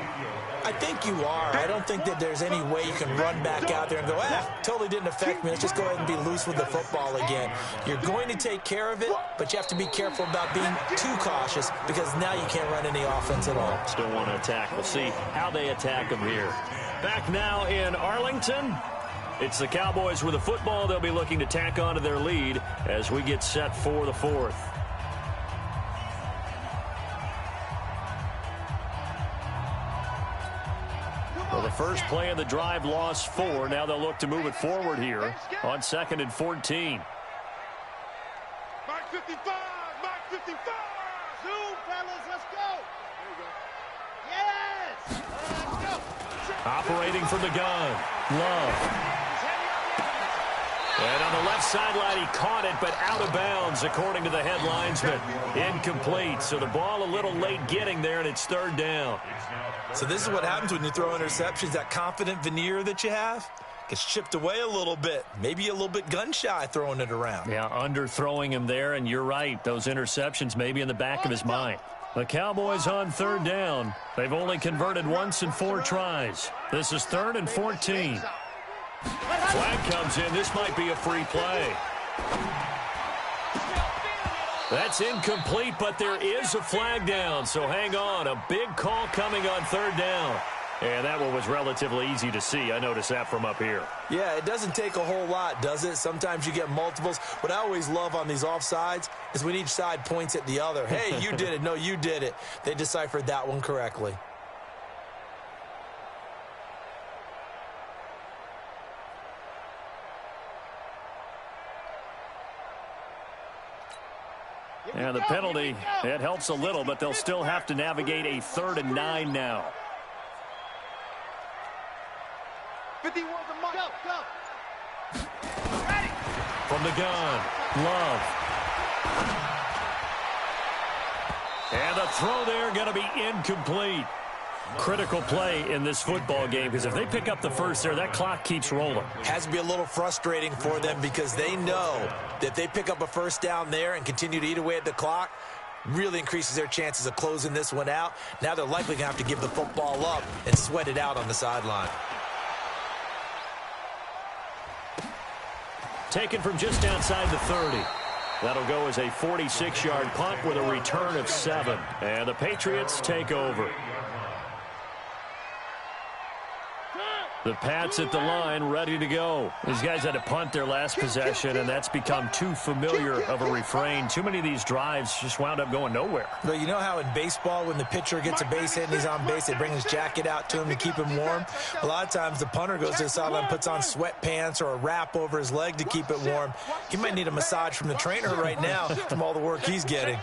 I think you are. I don't think that there's any way you can run back out there and go, totally didn't affect me. Let's just go ahead and be loose with the football again. You're going to take care of it, but you have to be careful about being too cautious because now you can't run any offense at all. Still want to attack. We'll see how they attack them here. Back now in Arlington. It's the Cowboys with the football. They'll be looking to tack on to their lead as we get set for the 4th. Well, the first play of the drive lost 4. Now they'll look to move it forward here on 2nd and 14. Mark 55, Mark 55. Zoom, fellas, let's go. Yes. Let's go. Operating from the gun. Love. And on the left sideline, he caught it, but out of bounds, according to the headlines, but incomplete. So the ball a little late getting there, and it's 3rd down. So this is what happens when you throw interceptions. That confident veneer that you have gets chipped away a little bit. Maybe a little bit gun-shy throwing it around. Yeah, underthrowing him there, and you're right. Those interceptions may be in the back of his mind. The Cowboys on 3rd down. They've only converted once in 4 tries. This is 3rd and 14. Flag comes in. This might be a free play. That's incomplete, but there is a flag down, so hang on. A big call coming on third down. And that one was relatively easy to see. I noticed that from up here. Yeah, it doesn't take a whole lot, does it? Sometimes you get multiples. What I always love on these offsides is when each side points at the other. Hey, you did it. No, you did it. They deciphered that one correctly. And the penalty, it helps a little, but they'll still have to navigate a 3rd and 9 now. 51 to Mike. Go. Ready. From the gun, Love. And the throw there going to be incomplete. Critical play in this football game, because if they pick up the first there, that clock keeps rolling. Has to be a little frustrating for them because they know that if they pick up a first down there and continue to eat away at the clock, really increases their chances of closing this one out. Now they're likely going to have to give the football up and sweat it out on the sideline. Taken from just outside the 30. That'll go as a 46-yard punt with a return of 7. And the Patriots take over. The Pats at the line, ready to go. These guys had to punt their last possession, and that's become too familiar of a refrain. Too many of these drives just wound up going nowhere. But you know how in baseball, when the pitcher gets a base hit and he's on base, they bring his jacket out to him to keep him warm? A lot of times the punter goes to the sideline, puts on sweatpants or a wrap over his leg to keep it warm. He might need a massage from the trainer right now from all the work he's getting.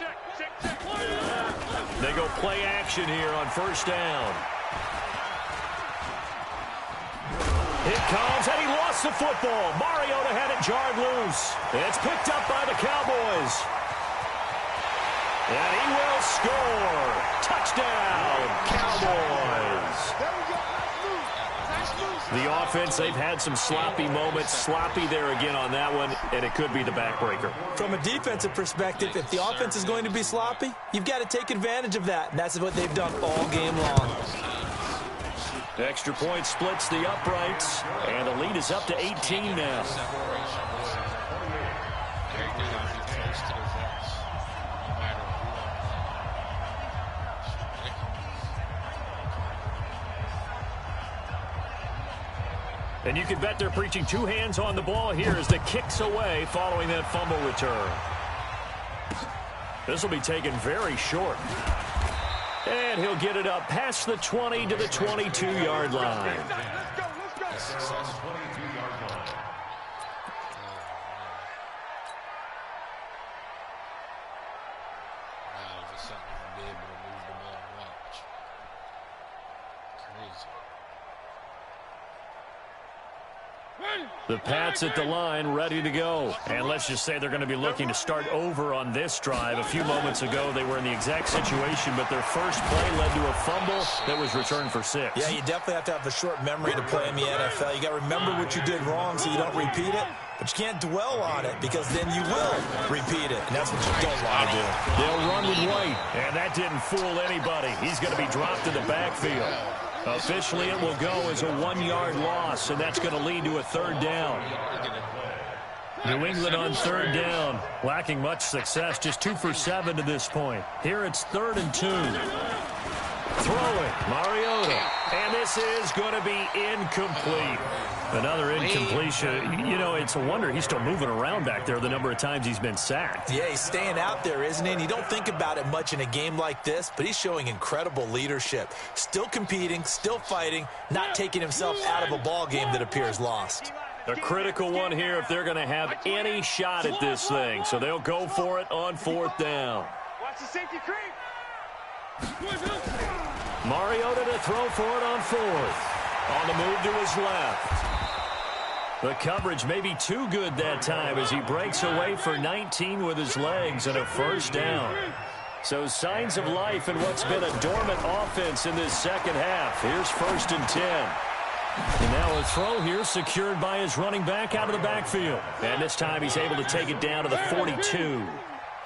They go play action here on first down. It comes, and he lost the football. Mariota had it jarred loose. It's picked up by the Cowboys. And he will score. Touchdown, Cowboys. The offense, they've had some sloppy moments. Sloppy there again on that one, and it could be the backbreaker. From a defensive perspective, if the offense is going to be sloppy, you've got to take advantage of that, and that's what they've done all game long. Extra point splits the uprights, and the lead is up to 18 now. And you can bet they're preaching 2 hands on the ball here as the kick's away following that fumble return. This will be taken very short. And he'll get it up past the 20 to the 22-yard line. The Pats at the line, ready to go. And let's just say they're going to be looking to start over on this drive. A few moments ago, they were in the exact situation, but their first play led to a fumble that was returned for 6. Yeah, you definitely have to have a short memory to play in the NFL. You got to remember what you did wrong so you don't repeat it. But you can't dwell on it because then you will repeat it. And that's what you don't want to do. They'll run with White. And that didn't fool anybody. He's going to be dropped in the backfield. Officially, it will go as a 1-yard loss, and that's going to lead to a 3rd down. New England on 3rd down, lacking much success, just 2 for 7 to this point. Here it's 3rd and 2. Throwing, Mariota, and this is going to be incomplete. Another incompletion. You know, it's a wonder he's still moving around back there the number of times he's been sacked. Yeah, he's staying out there, isn't he? And you don't think about it much in a game like this, but he's showing incredible leadership. Still competing, still fighting, not taking himself out of a ball game that appears lost. A critical one here if they're going to have any shot at this thing. So they'll go for it on 4th down. Watch the safety creep. Mariota to throw for it on 4th. On the move to his left. The coverage may be too good that time as he breaks away for 19 with his legs and a 1st down. So signs of life in what's been a dormant offense in this second half. Here's 1st and 10. And now a throw here secured by his running back out of the backfield. And this time he's able to take it down to the 42.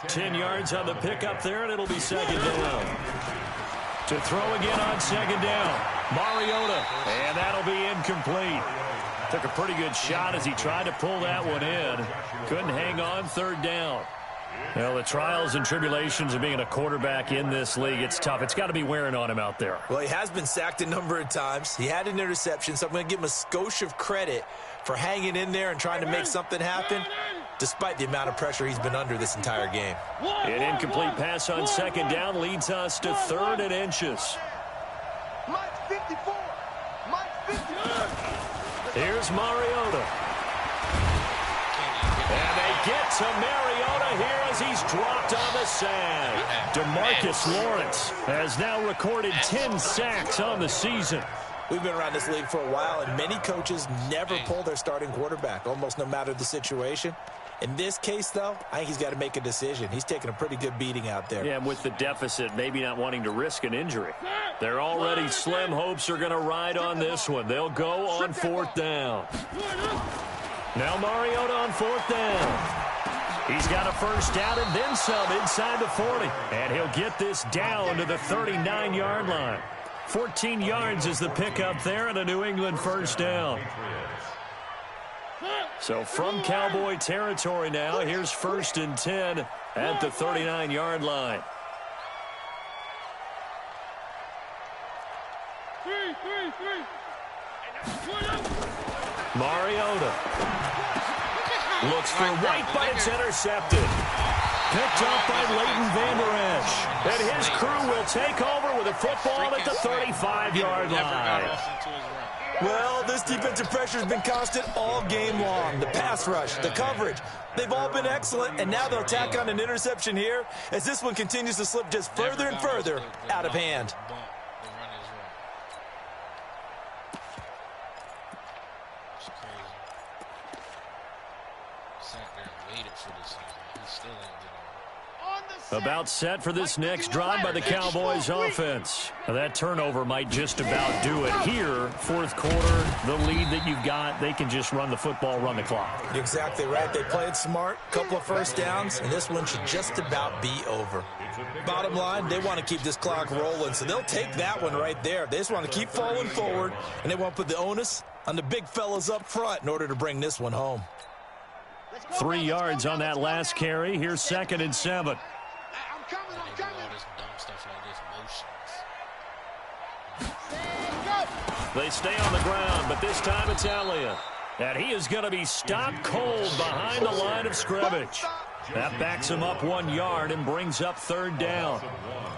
10 yards on the pickup there, and it'll be 2nd down. To throw again on 2nd down. Mariota, and that'll be incomplete. Took a pretty good shot as he tried to pull that one in. Couldn't hang on 3rd down. Well, the trials and tribulations of being a quarterback in this league, it's tough. It's got to be wearing on him out there. Well, he has been sacked a number of times. He had an interception, so I'm going to give him a skosh of credit for hanging in there and trying to make something happen, despite the amount of pressure he's been under this entire game. An incomplete pass on second down leads us to 3rd and inches. Mike's 54. Mike's 54. Here's Mariota. And they get to Mariota here as he's dropped on the sand. DeMarcus Lawrence has now recorded 10 sacks on the season. We've been around this league for a while, and many coaches never pull their starting quarterback, almost no matter the situation. In this case, though, I think he's got to make a decision. He's taking a pretty good beating out there. Yeah, and with the deficit, maybe not wanting to risk an injury. They're already slim hopes are going to ride on this one. They'll go on 4th down. Now Mariota on 4th down. He's got a first down and then some inside the 40. And he'll get this down to the 39-yard line. 14 yards is the pickup there and a New England first down. So from Cowboy territory now, here's 1st and 10 at the 39-yard line. Mariota looks for White, but it's intercepted. Picked up by Leighton Vander Esch. And his crew will take over with a football at the 35-yard line. Well, this defensive pressure has been constant all game long. The pass rush, the coverage, they've all been excellent, and now they'll tack on an interception here as this one continues to slip just further and further out of hand. About set for this next drive by the Cowboys offense. Now that turnover might just about do it here. 4th quarter, the lead that you've got, they can just run the football, run the clock. You're exactly right. They played smart, couple of first downs, and this one should just about be over. Bottom line, they want to keep this clock rolling, so they'll take that one right there. They just want to keep falling forward, and they want to put the onus on the big fellas up front in order to bring this one home. 3 yards on that last carry. Here's 2nd and 7. They stay on the ground, but this time it's Elliott. And he is going to be stopped cold behind the line of scrimmage. That backs him up 1 yard and brings up 3rd down.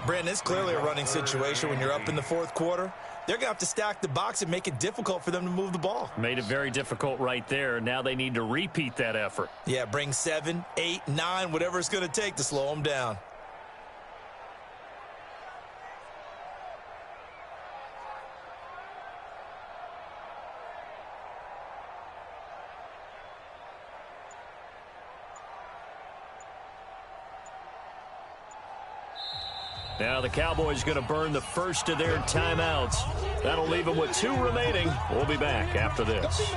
Brandon, it's clearly a running situation when you're up in the 4th quarter. They're going to have to stack the box and make it difficult for them to move the ball. Made it very difficult right there. Now they need to repeat that effort. Yeah, bring 7, 8, 9, whatever it's going to take to slow them down. Now the Cowboys going to burn the first of their timeouts. That'll leave them with 2 remaining. We'll be back after this.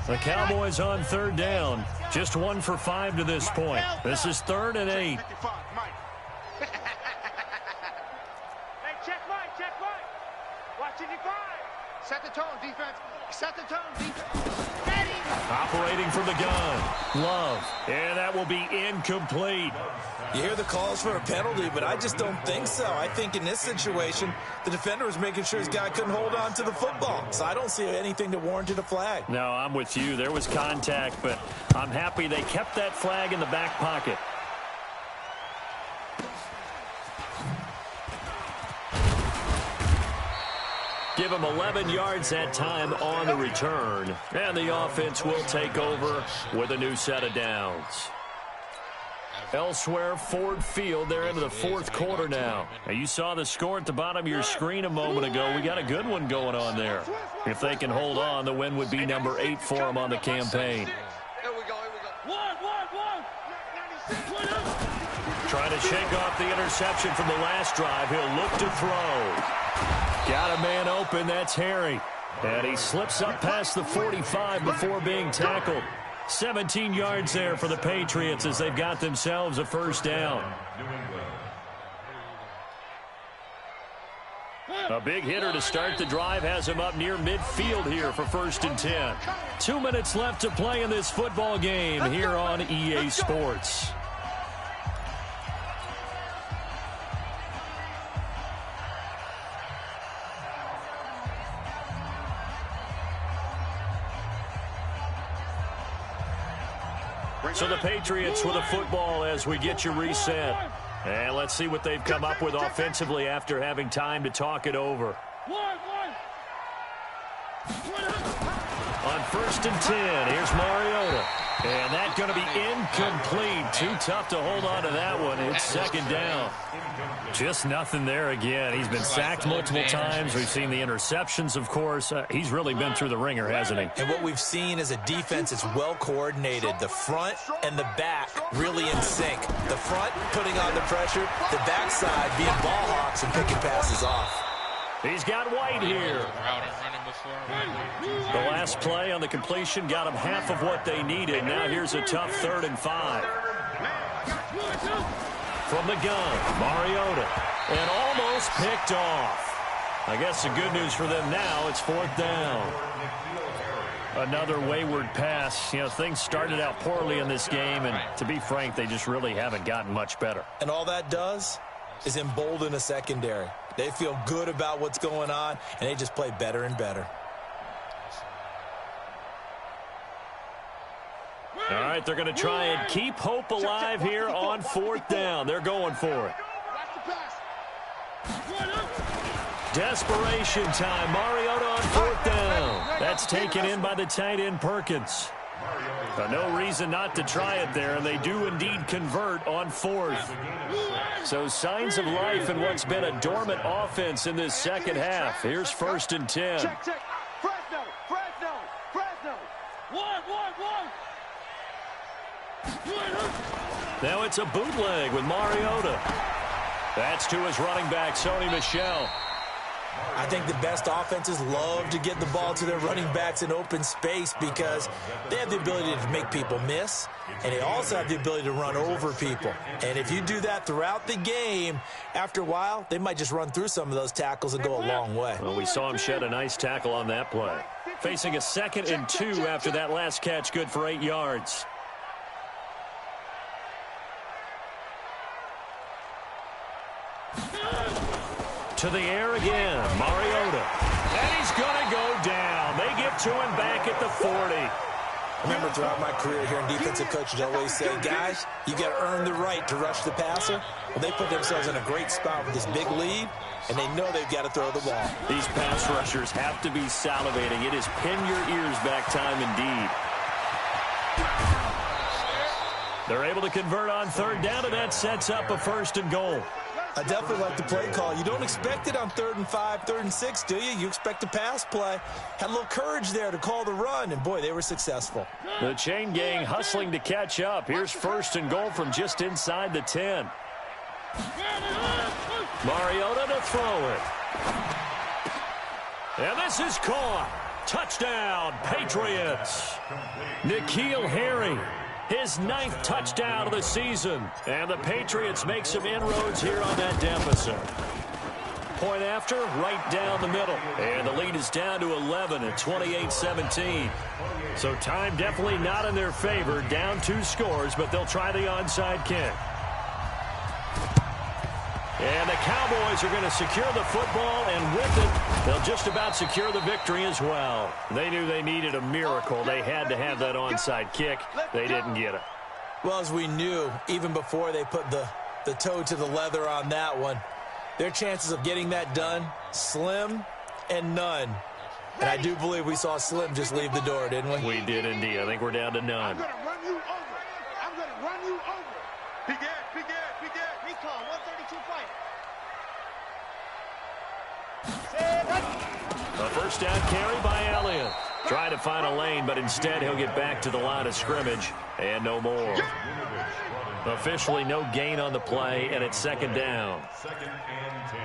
The Cowboys on 3rd down. Just 1 for 5 to this point. This is 3rd and 8. Hey, check Mike. Watch 55. Set the tone, defense. Set the tone, defense. Ready. Operating from the gun. Love. And that will be incomplete. You hear the calls for a penalty, but I just don't think so. I think in this situation, the defender was making sure his guy couldn't hold on to the football. So I don't see anything that warranted a flag. No, I'm with you. There was contact, but I'm happy they kept that flag in the back pocket. Give him 11 yards that time on the return. And the offense will take over with a new set of downs. Elsewhere, Ford Field, they're into the 4th quarter now. Now. You saw the score at the bottom of your screen a moment ago. We got a good one going on there. If they can hold on, the win would be number 8 for them on the campaign. Trying to shake off the interception from the last drive. He'll look to throw. Got a man open. That's Harry. And he slips up past the 45 before being tackled. 17 yards there for the Patriots as they've got themselves a first down. A big hitter to start the drive has him up near midfield here for 1st and 10. 2 minutes left to play in this football game here on EA Sports. So the Patriots with a football as we get you reset. And let's see what they've come up with offensively after having time to talk it over. On 1st and 10, here's Mariota. And that's going to be incomplete. Too tough to hold on to that one. It's 2nd down. Just nothing there again. He's been sacked multiple times. We've seen the interceptions, of course. He's really been through the ringer, hasn't he? And what we've seen is a defense that's well coordinated. The front and the back really in sync. The front putting on the pressure. The backside being ball hawks and picking passes off. He's got White here. The last play on the completion got them half of what they needed. Now here's a tough 3rd and 5. From the gun, Mariota. And almost picked off. I guess the good news for them now, it's 4th down. Another wayward pass. You know, things started out poorly in this game, and to be frank, they just really haven't gotten much better. And all that does is embolden a secondary. They feel good about what's going on, and they just play better and better. All right, they're going to try and keep hope alive here on 4th down. They're going for it. Desperation time. Mariota on 4th down. That's taken in by the tight end Perkins. No reason not to try it there, and they do indeed convert on 4th. So signs of life in what's been a dormant offense in this second half. Here's 1st and 10. Check. Fresno. 1. Now it's a bootleg with Mariota. That's to his running back, Sony Michel. I think the best offenses love to get the ball to their running backs in open space because they have the ability to make people miss, and they also have the ability to run over people. And if you do that throughout the game, after a while, they might just run through some of those tackles and go a long way. Well, we saw him shed a nice tackle on that play. Facing a 2nd and 2 after that last catch, good for 8 yards. To the air again, Mariota. And he's going to go down. They get to him back at the 40. I remember throughout my career here in defensive coaches always say, guys, you got to earn the right to rush the passer. Well, they put themselves in a great spot with this big lead, and they know they've got to throw the ball. These pass rushers have to be salivating. It is pin your ears back time indeed. They're able to convert on 3rd down, and that sets up a 1st and goal. I definitely like the play call. You don't expect it on 3rd and 5, 3rd and 6, do you? You expect a pass play. Had a little courage there to call the run, and boy, they were successful. The chain gang hustling to catch up. Here's 1st and goal from just inside the 10. Mariota to throw it. And this is caught. Touchdown, Patriots. N'Keal Harry. His 9th touchdown of the season. And the Patriots make some inroads here on that deficit. Point after, right down the middle. And the lead is down to 11 at 28-17. So time definitely not in their favor. Down 2 scores, but they'll try the onside kick. And the Cowboys are going to secure the football, and with it, they'll just about secure the victory as well. They knew they needed a miracle. They had to have that onside kick. They didn't get it. Well, as we knew, even before they put the toe to the leather on that one, their chances of getting that done, slim and none. And I do believe we saw Slim just leave the door, didn't we? We did indeed. I think we're down to none. I'm going to run you over. I'm going to run you over. Big Ed. Recon, 132 fight. A 1st down carry by Elliott. Trying to find a lane, but instead he'll get back to the line of scrimmage. And no more. Officially no gain on the play, and it's 2nd down. 2nd and 10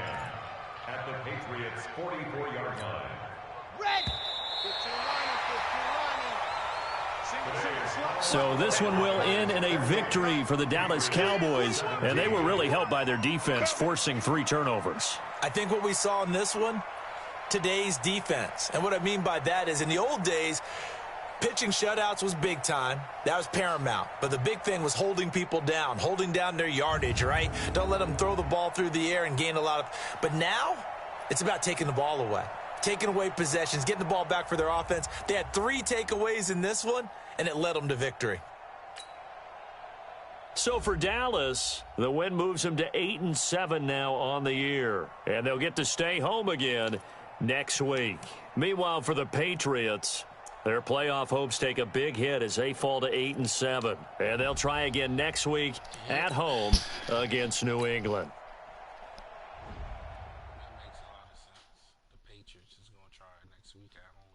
at the Patriots' 44-yard line. Red. So this one will end in a victory for the Dallas Cowboys, and they were really helped by their defense forcing 3 turnovers. I think what we saw in this one, today's defense. And what I mean by that is in the old days, pitching shutouts was big time. That was paramount. But the big thing was holding people down, holding down their yardage, right? Don't let them throw the ball through the air and gain a lot of... But now, it's about taking the ball away. Taking away possessions, getting the ball back for their offense. They had 3 takeaways in this one, and it led them to victory. So for Dallas, the win moves them to 8-7 now on the year. And they'll get to stay home again next week. Meanwhile, for the Patriots, their playoff hopes take a big hit as they fall to 8-7. And they'll try again next week at home against New England. That makes a lot of sense. The Patriots is going to try next week at home.